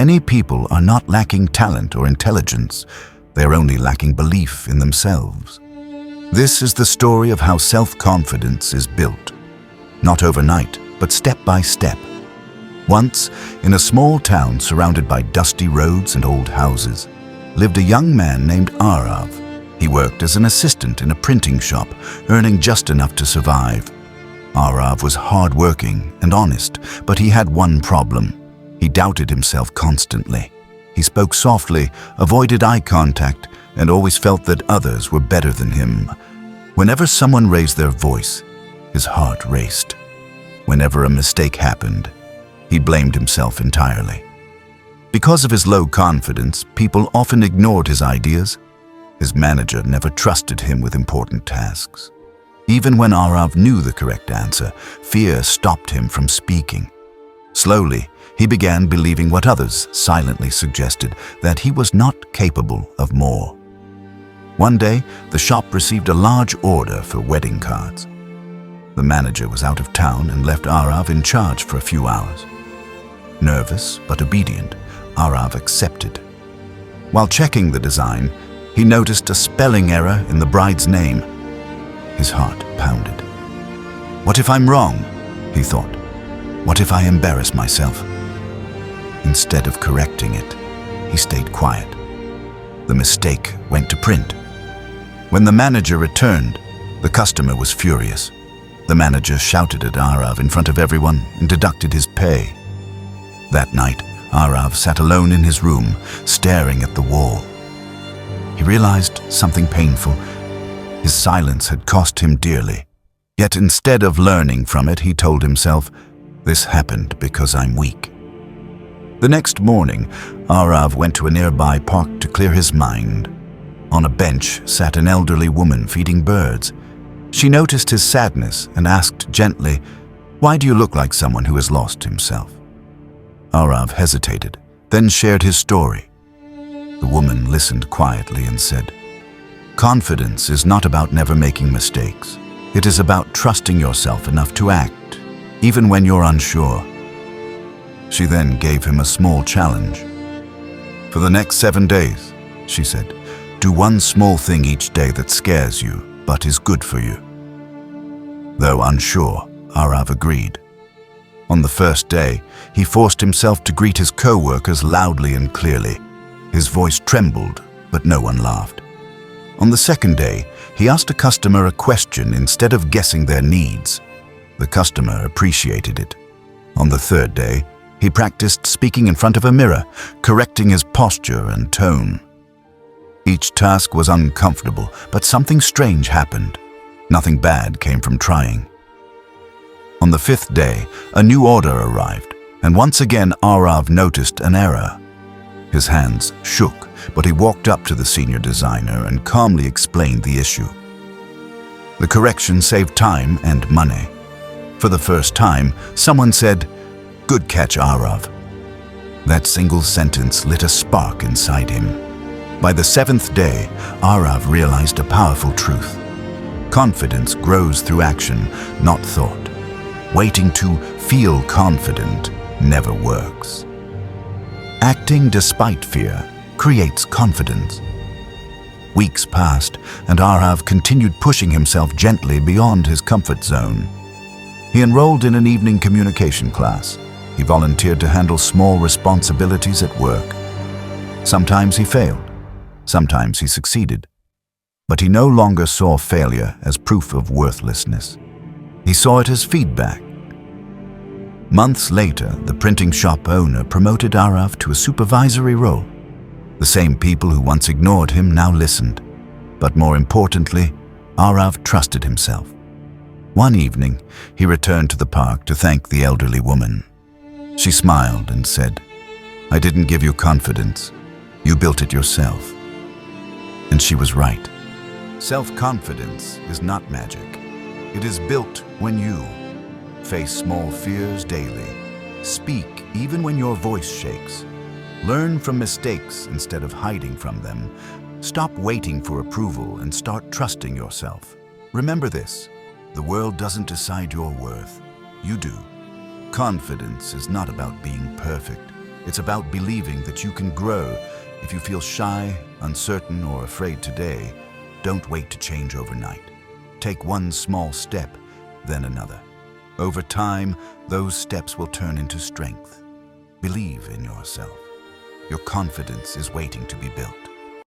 Many people are not lacking talent or intelligence. They are only lacking belief in themselves. This is the story of how self-confidence is built. Not overnight, but step by step. Once, in a small town surrounded by dusty roads and old houses, lived a young man named Arav. He worked as an assistant in a printing shop, earning just enough to survive. Arav was hard-working and honest, but he had one problem. He doubted himself constantly. He spoke softly, avoided eye contact, and always felt that others were better than him. Whenever someone raised their voice, his heart raced. Whenever a mistake happened, he blamed himself entirely. Because of his low confidence, people often ignored his ideas. His manager never trusted him with important tasks. Even when Arav knew the correct answer, fear stopped him from speaking. Slowly, he began believing what others silently suggested, that he was not capable of more. One day, the shop received a large order for wedding cards. The manager was out of town and left Arav in charge for a few hours. Nervous but obedient, Arav accepted. While checking the design, he noticed a spelling error in the bride's name. His heart pounded. What if I'm wrong? He thought. What if I embarrass myself? Instead of correcting it, he stayed quiet. The mistake went to print. When the manager returned, the customer was furious. The manager shouted at Arav in front of everyone and deducted his pay. That night, Arav sat alone in his room, staring at the wall. He realized something painful. His silence had cost him dearly. Yet instead of learning from it, he told himself, "This happened because I'm weak." The next morning, Arav went to a nearby park to clear his mind. On a bench sat an elderly woman feeding birds. She noticed his sadness and asked gently, "Why do you look like someone who has lost himself?" Arav hesitated, then shared his story. The woman listened quietly and said, "Confidence is not about never making mistakes. It is about trusting yourself enough to act, even when you're unsure." She then gave him a small challenge. "For the next 7 days," she said, "do one small thing each day that scares you, but is good for you." Though unsure, Arav agreed. On the first day, he forced himself to greet his co-workers loudly and clearly. His voice trembled, but no one laughed. On the second day, he asked a customer a question instead of guessing their needs. The customer appreciated it. On the third day, he practiced speaking in front of a mirror, correcting his posture and tone. Each task was uncomfortable, but something strange happened. Nothing bad came from trying. On the fifth day, a new order arrived, and once again Arav noticed an error. His hands shook, but he walked up to the senior designer and calmly explained the issue. The correction saved time and money. For the first time, someone said, "Good catch, Arav." That single sentence lit a spark inside him. By the seventh day, Arav realized a powerful truth. Confidence grows through action, not thought. Waiting to feel confident never works. Acting despite fear creates confidence. Weeks passed, and Arav continued pushing himself gently beyond his comfort zone. He enrolled in an evening communication class. He volunteered to handle small responsibilities at work. Sometimes he failed, sometimes he succeeded. But he no longer saw failure as proof of worthlessness. He saw it as feedback. Months later, the printing shop owner promoted Arav to a supervisory role. The same people who once ignored him now listened. But more importantly, Arav trusted himself. One evening, he returned to the park to thank the elderly woman. She smiled and said, "I didn't give you confidence. You built it yourself." And she was right. Self-confidence is not magic. It is built when you face small fears daily, speak even when your voice shakes, learn from mistakes instead of hiding from them, stop waiting for approval and start trusting yourself. Remember this, the world doesn't decide your worth, you do. Confidence is not about being perfect, It's about believing that you can grow. If you feel shy, uncertain, or afraid today, don't wait to change overnight. Take one small step, then another. Over time, those steps will turn into strength. Believe in yourself. Your confidence is waiting to be built.